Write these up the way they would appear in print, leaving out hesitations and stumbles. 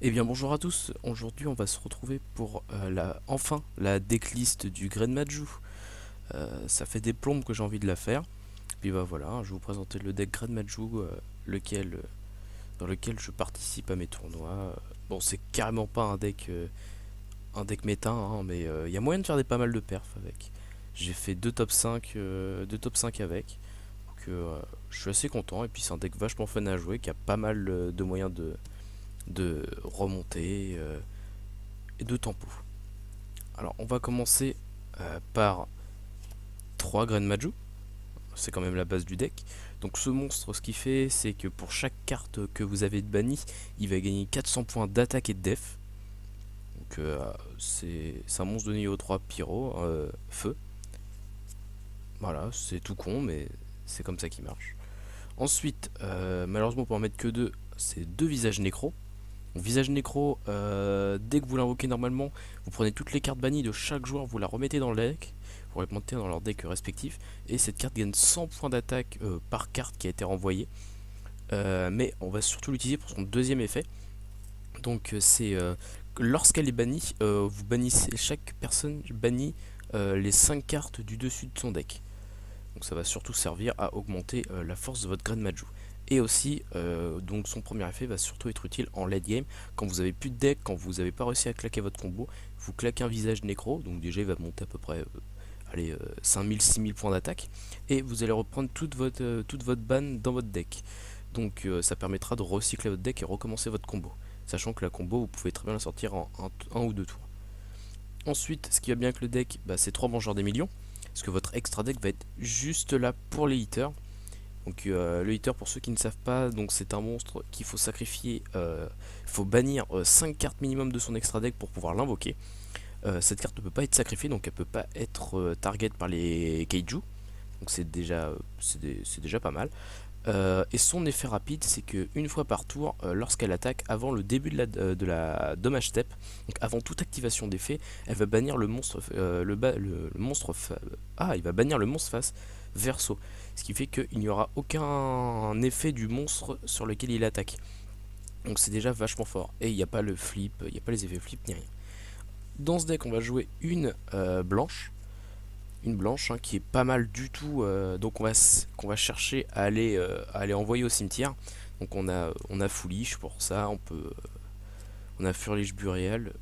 Eh bien bonjour à tous, aujourd'hui on va se retrouver pour enfin la decklist du Grenmaju. Ça fait des plombes que j'ai envie de la faire. Puis bah voilà, je vais vous présenter le deck Grenmaju dans lequel je participe à mes tournois. Bon, c'est carrément pas un deck méta, hein, mais il y a moyen de faire des pas mal de perfs avec. J'ai fait deux top 5 avec. Donc je suis assez content et puis c'est un deck vachement fun à jouer qui a pas mal de moyens de remonter et de tempo. Alors, on va commencer par 3 graines Maju. C'est quand même la base du deck. Donc, ce monstre, ce qu'il fait, c'est que pour chaque carte que vous avez de banni, il va gagner 400 points d'attaque et de def. Donc, c'est un monstre de niveau 3 pyro, feu. Voilà, c'est tout con, mais c'est comme ça qu'il marche. Ensuite, malheureusement, pour en mettre que 2, c'est 2 visages nécro. Donc, visage nécro, dès que vous l'invoquez normalement, vous prenez toutes les cartes bannies de chaque joueur, vous la remettez dans le deck, vous les remontez dans leur deck respectif, et cette carte gagne 100 points d'attaque par carte qui a été renvoyée. Mais on va surtout l'utiliser pour son deuxième effet. Donc c'est lorsqu'elle est bannie, vous bannissez, chaque personne bannit les 5 cartes du dessus de son deck. Donc ça va surtout servir à augmenter la force de votre Grand Maju. Et aussi, donc son premier effet va surtout être utile en late game. Quand vous avez plus de deck, quand vous n'avez pas réussi à claquer votre combo, vous claquez un visage nécro, donc déjà il va monter à peu près 5000-6000 points d'attaque. Et vous allez reprendre toute votre ban dans votre deck. Donc ça permettra de recycler votre deck et recommencer votre combo. Sachant que la combo, vous pouvez très bien la sortir en un ou deux tours. Ensuite, ce qui va bien avec le deck, bah, c'est 3 vengeurs des millions. Parce que votre extra deck va être juste là pour les hitters. Donc le hitter, pour ceux qui ne savent pas, donc c'est un monstre qu'il faut sacrifier, il faut bannir 5 cartes minimum de son extra deck pour pouvoir l'invoquer. Cette carte ne peut pas être sacrifiée, donc elle peut pas être target par les kaiju. Donc c'est déjà pas mal. Et son effet rapide, c'est que une fois par tour, lorsqu'elle attaque avant le début de la dommage step, donc avant toute activation d'effet, elle va bannir le monstre, il va bannir le monstre face verso, ce qui fait qu'il n'y aura aucun effet du monstre sur lequel il attaque. Donc c'est déjà vachement fort. Et il n'y a pas le flip, il n'y a pas les effets flip ni rien. Dans ce deck, on va jouer une blanche hein, qui est pas mal du tout, donc qu'on va chercher à aller envoyer au cimetière. Donc on a Foolish pour ça, on a Furliche Burial,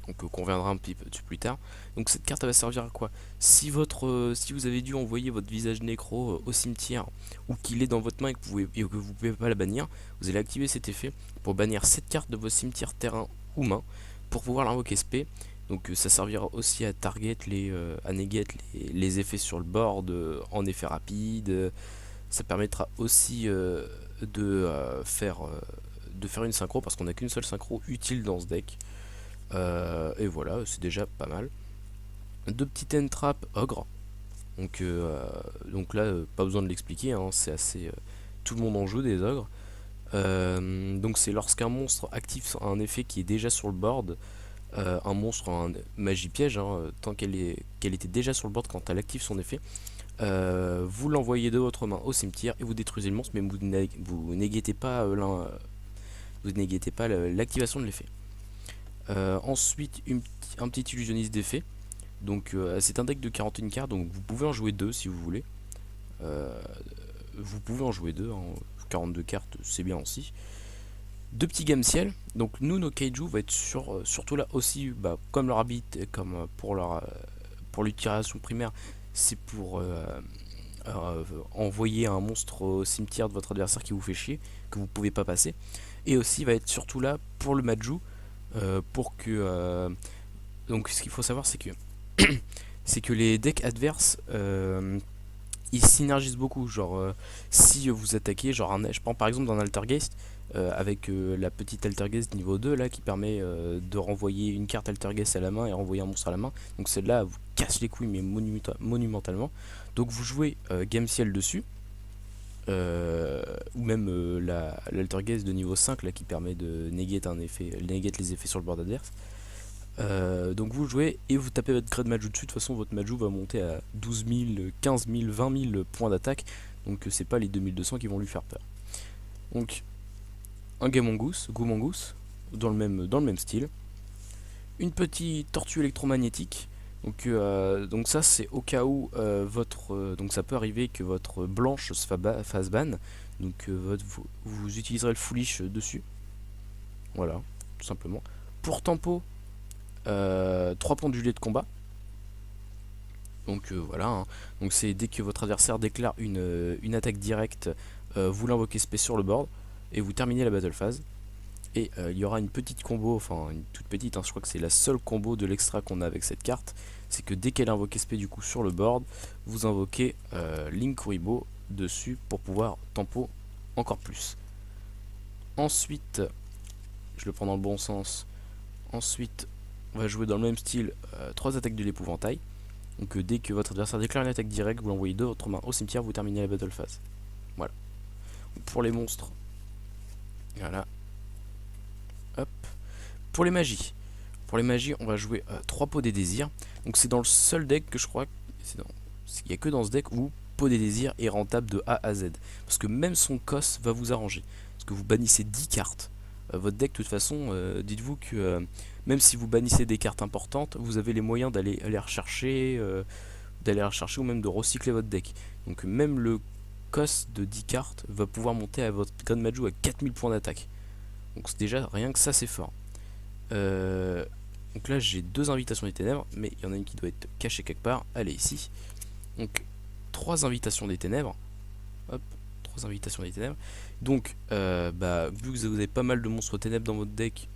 donc qu'on reviendra un petit peu plus tard. Donc cette carte elle va servir à quoi? Si vous avez dû envoyer votre visage nécro au cimetière ou qu'il est dans votre main et que vous pouvez pas la bannir, vous allez activer cet effet pour bannir cette carte de vos cimetières terrain ou main pour pouvoir l'invoquer SP. Donc ça servira aussi à target à negate les effets sur le board en effet rapide. Ça permettra aussi de faire une synchro parce qu'on n'a qu'une seule synchro utile dans ce deck. Et voilà, c'est déjà pas mal. Deux petites end trap ogre. Donc là, pas besoin de l'expliquer, hein, c'est assez. Tout le monde en joue des ogres. Donc c'est lorsqu'un monstre active un effet qui est déjà sur le board, un monstre en magie piège, hein, tant qu'elle était déjà sur le board quand elle active son effet, vous l'envoyez de votre main au cimetière et vous détruisez le monstre, mais vous négatez pas l'activation de l'effet. Ensuite, un petit illusionniste d'effet. Donc c'est un deck de 41 cartes, donc vous pouvez en jouer deux si vous voulez. Euh, Vous pouvez en jouer deux, hein. 42 cartes, c'est bien aussi. Deux petits gamme ciel. Donc nous, nos kaiju va être surtout là aussi, bah, comme leur habit, comme pour l'utilisation primaire, c'est pour envoyer un monstre au cimetière de votre adversaire qui vous fait chier, que vous pouvez pas passer. Et aussi va être surtout là pour le Maju, pour que donc ce qu'il faut savoir c'est que les decks adverses ils synergisent beaucoup. Genre, si vous attaquez, je prends par exemple dans Altergeist, avec la petite Altergeist niveau 2 là qui permet de renvoyer une carte Altergeist à la main et renvoyer un monstre à la main. Donc celle-là vous casse les couilles, mais monumentalement. Donc vous jouez Game Ciel dessus. Ou même l'Altergeist de niveau 5 là qui permet de negate les effets sur le board adverse. Donc vous jouez et vous tapez votre grade Maju dessus. De toute façon, votre Maju va monter à 12 000, 15 000, 20 000 points d'attaque. Donc c'est pas les 2200 qui vont lui faire peur. Donc un Game Mongoose, Go Mongoose. dans le même style. Une petite tortue électromagnétique. Donc ça c'est au cas où donc ça peut arriver que votre blanche fasse ban. Donc vous utiliserez le foolish dessus. Voilà, tout simplement. Pour tempo, 3 pendulés de combat. Donc voilà, hein. Donc c'est dès que votre adversaire déclare une attaque directe, vous l'invoquez spé sur le board et vous terminez la battle phase. Et il y aura une petite combo, enfin une toute petite, hein, je crois que c'est la seule combo de l'extra qu'on a avec cette carte. C'est que dès qu'elle invoque SP du coup sur le board, vous invoquez Linkuriboh dessus pour pouvoir tempo encore plus. Ensuite, je le prends dans le bon sens. Ensuite, on va jouer dans le même style 3 attaques de l'épouvantail. Donc dès que votre adversaire déclare une attaque directe, vous l'envoyez de votre main au cimetière, vous terminez la battle phase. Voilà. Donc, pour les monstres, voilà. Hop. Pour les magies, on va jouer 3 pots des désirs. Donc c'est dans le seul deck que je crois, il n'y a que dans ce deck où pot des désirs est rentable de A à Z. Parce que même son COS va vous arranger. Parce que vous bannissez 10 cartes. Votre deck de toute façon, dites-vous que même si vous bannissez des cartes importantes, vous avez les moyens d'aller les rechercher, ou même de recycler votre deck. Donc même le COS de 10 cartes va pouvoir monter à votre Grand Majou à 4000 points d'attaque. Donc déjà rien que ça c'est fort. Donc là j'ai 2 invitations des ténèbres, mais il y en a une qui doit être cachée quelque part. Elle est ici. Donc 3 invitations des ténèbres. Hop, 3 invitations des ténèbres. Donc vu que vous avez pas mal de monstres ténèbres dans votre deck,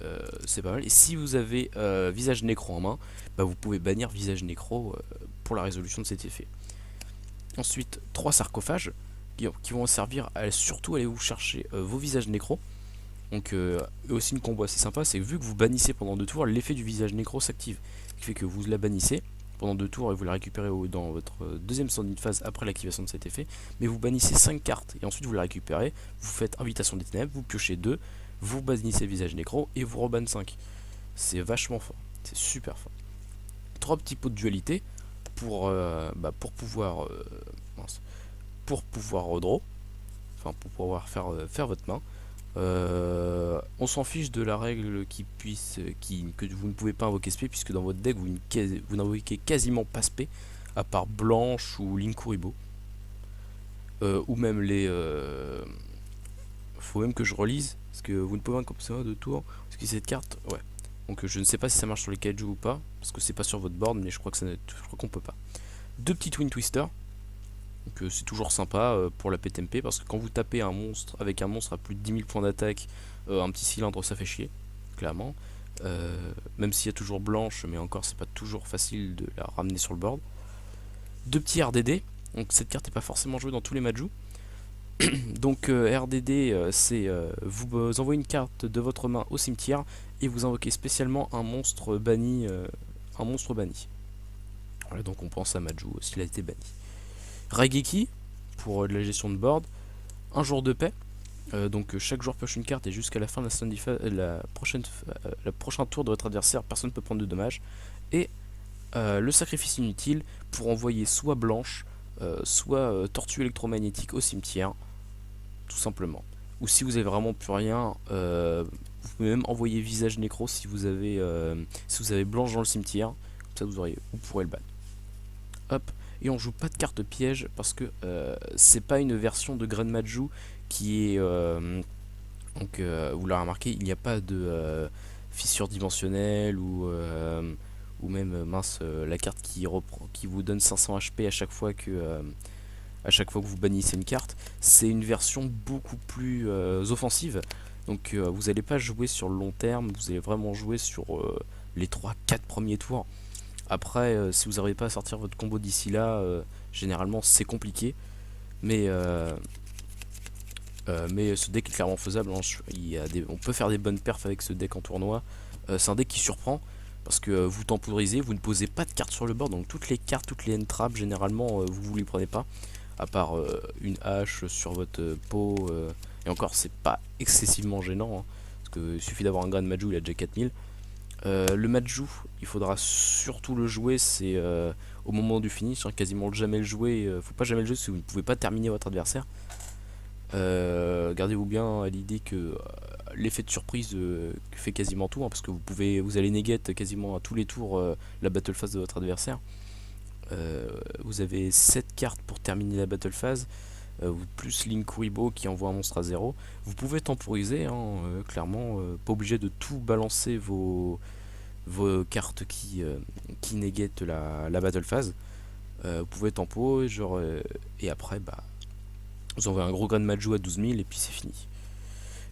c'est pas mal. Et si vous avez visage nécro en main, vous pouvez bannir visage nécro pour la résolution de cet effet. Ensuite 3 sarcophages qui vont servir à surtout aller vous chercher vos visages nécro. Donc aussi une combo assez sympa, c'est que vu que vous bannissez pendant 2 tours, l'effet du visage nécro s'active. Ce qui fait que vous la bannissez pendant 2 tours et vous la récupérez dans votre deuxième standing phase après l'activation de cet effet. Mais vous bannissez 5 cartes et ensuite vous la récupérez, vous faites invitation des ténèbres, vous piochez 2, vous bannissez visage nécro et vous rebanne 5. C'est vachement fort, c'est super fort. 3 petits pots de dualité pour pouvoir redraw, enfin pour pouvoir faire votre main. On s'en fiche de la règle que vous ne pouvez pas invoquer spé, puisque dans votre deck vous n'invoquez quasiment pas spé à part blanche ou Linkuriboh, ou même les faut même que je relise parce que vous ne pouvez pas comme ça de tour parce que cette carte, ouais, donc je ne sais pas si ça marche sur les kaiju ou pas parce que c'est pas sur votre board, mais je crois qu'on peut pas. 2 petits Twin Twister. Donc c'est toujours sympa pour la PTMP, parce que quand vous tapez un monstre avec un monstre à plus de 10 000 points d'attaque, un petit cylindre ça fait chier, clairement. Même s'il y a toujours blanche, mais encore c'est pas toujours facile de la ramener sur le board. 2 petits RDD, donc cette carte n'est pas forcément jouée dans tous les Majou. Donc RDD c'est vous envoyez une carte de votre main au cimetière et vous invoquez spécialement un monstre banni. Voilà, donc on pense à Majou s'il a été banni. Raigeki pour de la gestion de board. Un jour de paix. Donc chaque joueur pioche une carte et jusqu'à la fin de la prochain tour de votre adversaire, personne ne peut prendre de dommages. Et le sacrifice inutile pour envoyer soit blanche, soit tortue électromagnétique au cimetière, tout simplement. Ou si vous avez vraiment plus rien, vous pouvez même envoyer visage nécro si vous avez blanche dans le cimetière. Comme ça vous pourrez le ban. Hop. Et on joue pas de carte piège parce que c'est pas une version de Grand Majou qui est donc vous l'avez remarqué, il n'y a pas de fissure dimensionnelle ou même la carte qui vous donne 500 HP à chaque fois que vous bannissez une carte. C'est une version beaucoup plus offensive, donc vous n'allez pas jouer sur le long terme, vous allez vraiment jouer sur les 3-4 premiers tours. Après, si vous n'arrivez pas à sortir votre combo d'ici là, généralement c'est compliqué. Mais ce deck est clairement faisable, hein. On peut faire des bonnes perfs avec ce deck en tournoi. C'est un deck qui surprend parce que vous temporisez, vous ne posez pas de cartes sur le board. Donc toutes les cartes, toutes les end-traps, généralement vous les prenez pas. À part une hache sur votre pot. Et encore, c'est pas excessivement gênant, hein, parce qu'il suffit d'avoir un Grand Majou, il a déjà 4000. Le Majou, il faudra surtout le jouer, c'est au moment du finish, hein, quasiment jamais le jouer. Faut pas jamais le jouer si vous ne pouvez pas terminer votre adversaire. Gardez-vous bien à l'idée que l'effet de surprise fait quasiment tout, hein, parce que vous allez negate quasiment à tous les tours la battle phase de votre adversaire. Vous avez 7 cartes pour terminer la battle phase, plus Linkuriboh qui envoie un monstre à 0. Vous pouvez temporiser, hein, clairement, pas obligé de tout balancer vos cartes qui negate la battle phase. Vous pouvez tempo, genre, et après, bah, vous envoyez un gros Grand Maju à 12 000 et puis c'est fini.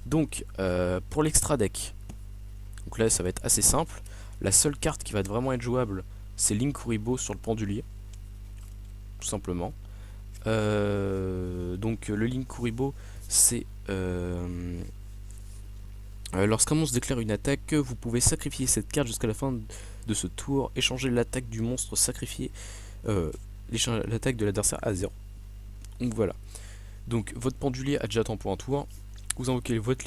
Donc, pour l'extra deck, donc là ça va être assez simple. La seule carte qui va vraiment être jouable, c'est Linkuriboh sur le pendulier, tout simplement. Donc le Linkuriboh, c'est lorsqu'un monstre déclare une attaque, vous pouvez sacrifier cette carte jusqu'à la fin de ce tour, échanger l'attaque du monstre sacrifié, l'attaque de l'adversaire à 0. Donc voilà. Donc votre pendulier a déjà tempo un tour, vous invoquez votre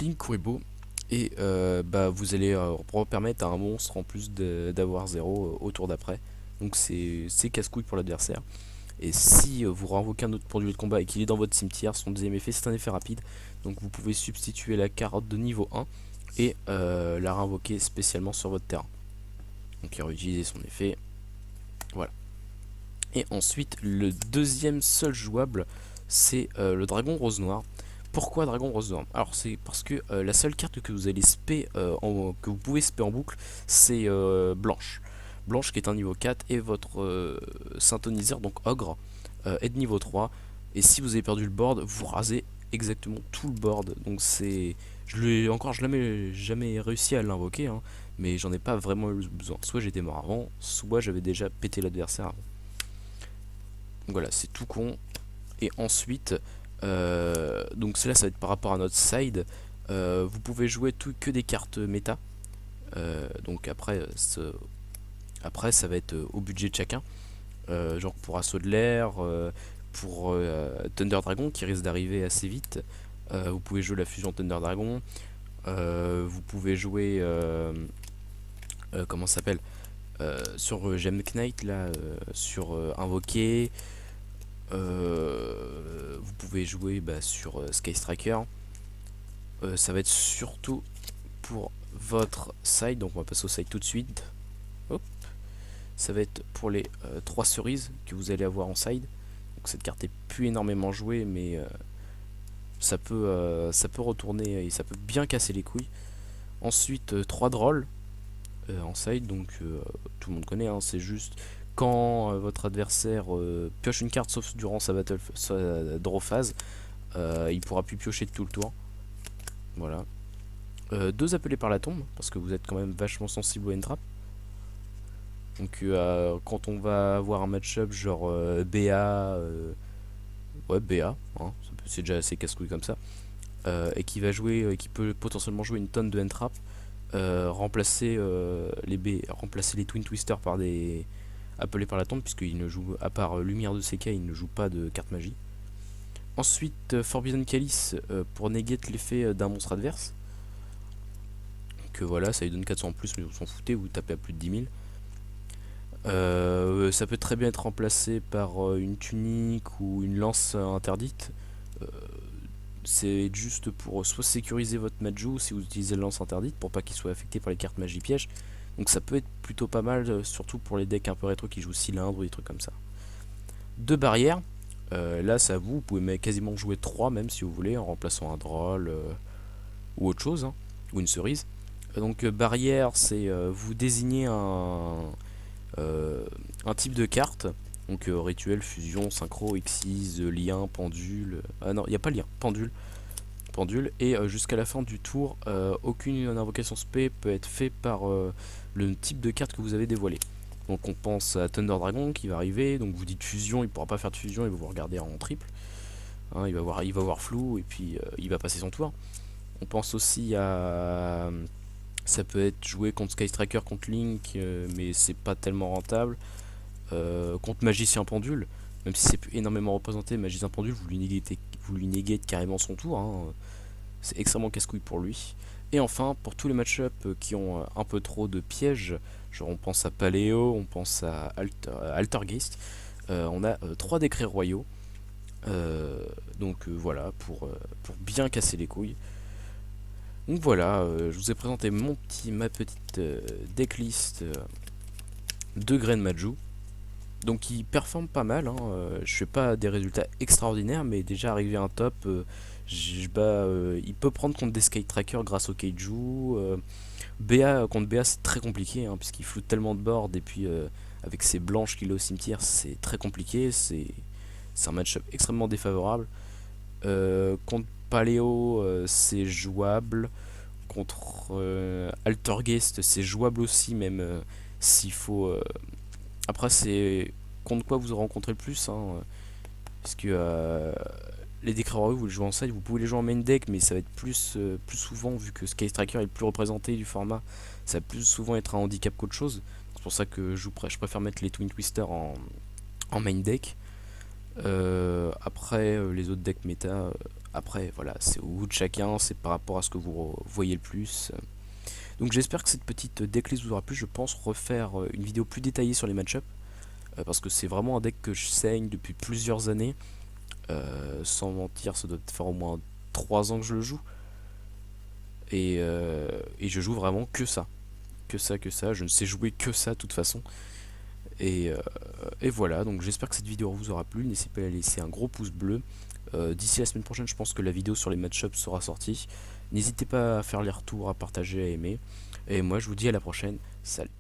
Linkuriboh, et bah, vous allez permettre à un monstre en plus d'avoir 0 au tour d'après. Donc c'est casse-couille pour l'adversaire. Et si vous renvoquez un autre pendulier de combat et qu'il est dans votre cimetière, son deuxième effet c'est un effet rapide. Donc vous pouvez substituer la carte de niveau 1 et la réinvoquer spécialement sur votre terrain. Donc il va utiliser son effet. Voilà. Et ensuite le deuxième seul jouable, c'est le dragon rose noir. Pourquoi dragon rose noir? Alors c'est parce que la seule carte que vous allez spé que vous pouvez spé en boucle, c'est blanche. Blanche qui est un niveau 4 et votre synthoniseur, donc ogre, est de niveau 3. Et si vous avez perdu le board, vous rasez exactement tout le board. Donc c'est... je l'ai jamais réussi à l'invoquer, hein, mais j'en ai pas vraiment eu besoin. Soit j'étais mort avant, soit j'avais déjà pété l'adversaire avant. Donc voilà, c'est tout con. Et ensuite, donc cela ça va être par rapport à notre side. Vous pouvez jouer que des cartes méta. Donc après ça va être au budget de chacun. Genre pour Assaut de l'air, pour Thunder Dragon qui risque d'arriver assez vite. Vous pouvez jouer la fusion Thunder Dragon. Vous pouvez jouer comment ça s'appelle, sur Gem Knight là, sur Invoquer. Vous pouvez jouer sur Sky Striker. Ça va être surtout pour votre side, donc on va passer au side tout de suite. Hop. Ça va être pour les 3 cerises que vous allez avoir en side. Donc cette carte est plus énormément jouée, mais ça peut retourner et ça peut bien casser les couilles. Ensuite 3 drôles en side, donc tout le monde connaît, hein, c'est juste quand votre adversaire pioche une carte sauf durant sa draw phase, il pourra plus piocher de tout le tour. Voilà. 2 appelés par la tombe, parce que vous êtes quand même vachement sensible au end-trap. Donc quand on va avoir un match-up genre BA, ouais BA, hein, c'est déjà assez casse-couille comme ça, et qui va jouer, qui peut potentiellement jouer une tonne de end-trap, remplacer les Twin Twisters par des appelés par la tombe, puisqu'il ne joue, à part Lumière de CK, il ne joue pas de carte magie. Ensuite Forbidden Calice pour negate l'effet d'un monstre adverse. Donc voilà, ça lui donne 400 en plus, mais vous s'en foutez, vous tapez à plus de 10 000. Ça peut très bien être remplacé par une tunique ou une lance interdite. C'est juste pour soit sécuriser votre Maju si vous utilisez la lance interdite, pour pas qu'il soit affecté par les cartes magie piège. Donc ça peut être plutôt pas mal, surtout pour les decks un peu rétro qui jouent cylindre ou des trucs comme ça. 2 barrières, là c'est à vous, vous pouvez quasiment jouer 3 même si vous voulez, en remplaçant un drôle ou autre chose, hein, ou une cerise. Donc barrière, c'est vous désignez un type de carte, donc rituel, fusion, synchro, exise, lien, pendule, ah non il n'y a pas lien, pendule, et jusqu'à la fin du tour aucune invocation spé peut être fait par le type de carte que vous avez dévoilé. Donc on pense à Thunder Dragon qui va arriver, donc vous dites fusion, il pourra pas faire de fusion, il va vous regarder en triple, hein, il va voir flou et puis il va passer son tour. On pense aussi à... ça peut être joué contre Sky Striker, contre Link, mais c'est pas tellement rentable. Contre Magicien Pendule, même si c'est énormément représenté, Magicien Pendule, vous lui negate carrément son tour, hein. C'est extrêmement casse-couille pour lui. Et enfin, pour tous les match-up qui ont un peu trop de pièges, genre on pense à Paléo, on pense à Altergeist, on a 3 décrets royaux. Donc voilà, pour bien casser les couilles. Donc voilà, je vous ai présenté ma petite decklist de Great Maju. Donc il performe pas mal, hein. Je fais pas des résultats extraordinaires, mais déjà arrivé à un top, il peut prendre contre des Sky Trackers grâce au Keiju. BA contre BA c'est très compliqué, hein, puisqu'il floute tellement de board, et puis avec ses blanches qu'il a au cimetière c'est très compliqué, c'est un match-up extrêmement défavorable. Contre Paléo c'est jouable, contre Altergeist c'est jouable aussi, même s'il faut... Après c'est contre quoi vous rencontrez le plus, hein, puisque les décrets vous les jouez en side, vous pouvez les jouer en main deck, mais ça va être plus souvent, vu que Sky Striker est le plus représenté du format, ça va plus souvent être un handicap qu'autre chose. C'est pour ça que je préfère mettre les Twin Twister en main deck. Après, les autres decks méta, après, voilà, c'est au goût de chacun, c'est par rapport à ce que vous voyez le plus. Donc j'espère que cette petite decklist vous aura plu. Je pense refaire une vidéo plus détaillée sur les match-ups, parce que c'est vraiment un deck que je saigne depuis plusieurs années. Sans mentir, ça doit faire au moins 3 ans que je le joue. Et je joue vraiment que ça. Que ça, que ça. Je ne sais jouer que ça de toute façon. Et, euh, et voilà, donc j'espère que cette vidéo vous aura plu. N'hésitez pas à laisser un gros pouce bleu. D'ici la semaine prochaine, je pense que la vidéo sur les match-ups sera sortie. N'hésitez pas à faire les retours, à partager, à aimer. Et moi, je vous dis à la prochaine. Salut.